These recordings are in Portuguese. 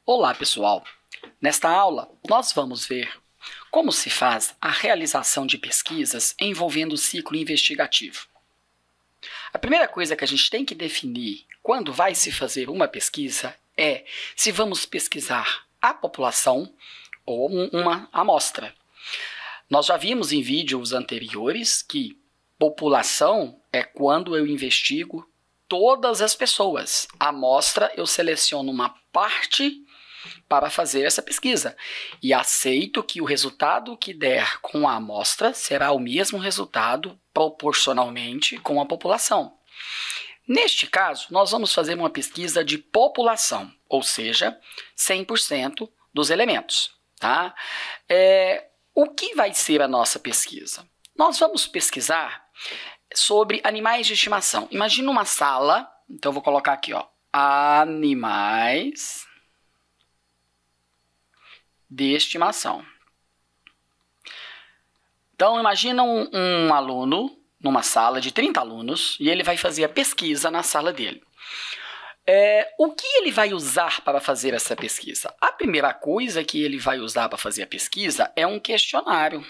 Olá, pessoal! Nesta aula, nós vamos ver como se faz a realização de pesquisas envolvendo o ciclo investigativo. A primeira coisa que a gente tem que definir quando vai se fazer uma pesquisa é se vamos pesquisar a população ou uma amostra. Nós já vimos em vídeos anteriores que população é quando eu investigo todas as pessoas. A amostra, eu seleciono uma parte para fazer essa pesquisa e aceito que o resultado que der com a amostra será o mesmo resultado proporcionalmente com a população. Neste caso, nós vamos fazer uma pesquisa de população, ou seja, 100% dos elementos. Tá? O que vai ser a nossa pesquisa? Nós vamos pesquisar sobre animais de estimação. Imagina uma sala, então eu vou colocar aqui, ó, animais de estimação. Então, imagina um aluno numa sala de 30 alunos e ele vai fazer a pesquisa na sala dele. O que ele vai usar para fazer essa pesquisa? A primeira coisa que ele vai usar para fazer a pesquisa é um questionário.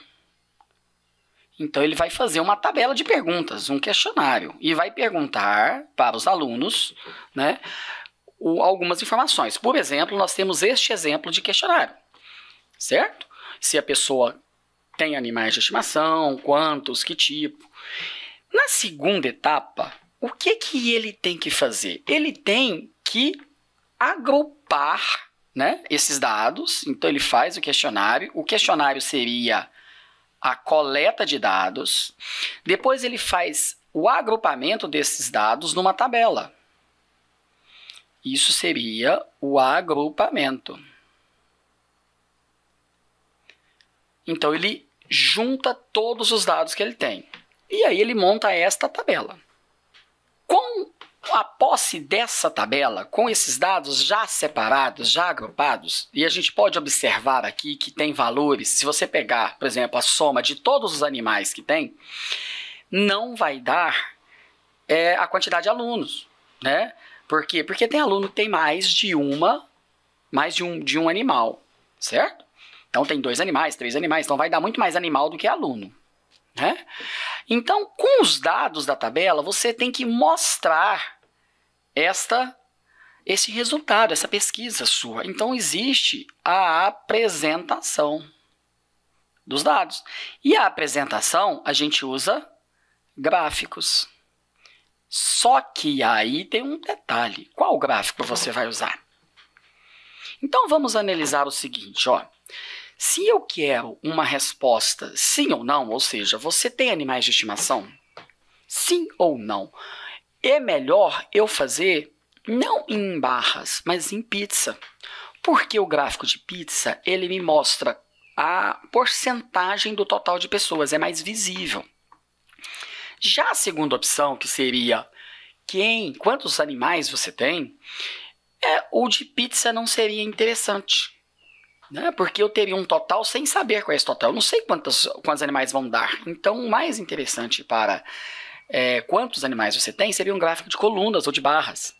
Então, ele vai fazer uma tabela de perguntas, um questionário, e vai perguntar para os alunos, né, algumas informações. Por exemplo, nós temos este exemplo de questionário, certo? Se a pessoa tem animais de estimação, quantos, que tipo. Na segunda etapa, o que ele tem que fazer? Ele tem que agrupar, né, esses dados. Então, ele faz o questionário seria a coleta de dados, depois ele faz o agrupamento desses dados numa tabela. Isso seria o agrupamento. Então, ele junta todos os dados que ele tem. E aí, ele monta esta tabela. Com a posse dessa tabela, com esses dados já separados, já agrupados, e a gente pode observar aqui que tem valores, se você pegar, por exemplo, a soma de todos os animais que tem, não vai dar a quantidade de alunos, né? Por quê? Porque tem aluno que tem mais de um animal, certo? Então, tem 2 animais, 3 animais, então vai dar muito mais animal do que aluno, né? Então, com os dados da tabela, você tem que mostrar esse resultado, essa pesquisa sua. Então, existe a apresentação dos dados. E a apresentação, a gente usa gráficos. Só que aí tem um detalhe. Qual gráfico você vai usar? Então, vamos analisar o seguinte, ó. Se eu quero uma resposta sim ou não, ou seja, você tem animais de estimação? Sim ou não? É melhor eu fazer não em barras, mas em pizza. Porque o gráfico de pizza, ele me mostra a porcentagem do total de pessoas, é mais visível. Já a segunda opção, que seria quantos animais você tem, o de pizza não seria interessante. Né? Porque eu teria um total sem saber qual é esse total. Eu não sei quantos animais vão dar. Então, o mais interessante para quantos animais você tem seria um gráfico de colunas ou de barras,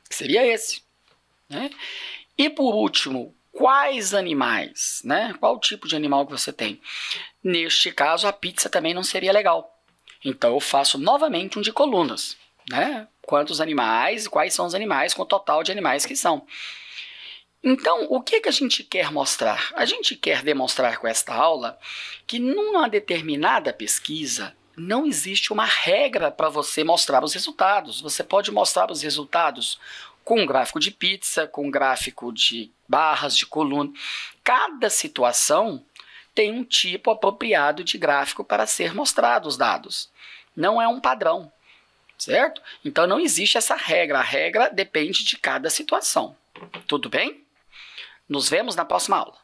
que seria esse. Né? E, por último, quais animais? Né? Qual tipo de animal que você tem? Neste caso, a pizza também não seria legal. Então, eu faço novamente um de colunas. Né? Quantos animais, quais são os animais com o total de animais que são. Então, o que a gente quer mostrar? A gente quer demonstrar com esta aula que numa determinada pesquisa não existe uma regra para você mostrar os resultados. Você pode mostrar os resultados com um gráfico de pizza, com um gráfico de barras, de coluna. Cada situação tem um tipo apropriado de gráfico para ser mostrado os dados. Não é um padrão, certo? Então, não existe essa regra. A regra depende de cada situação. Tudo bem? Nos vemos na próxima aula.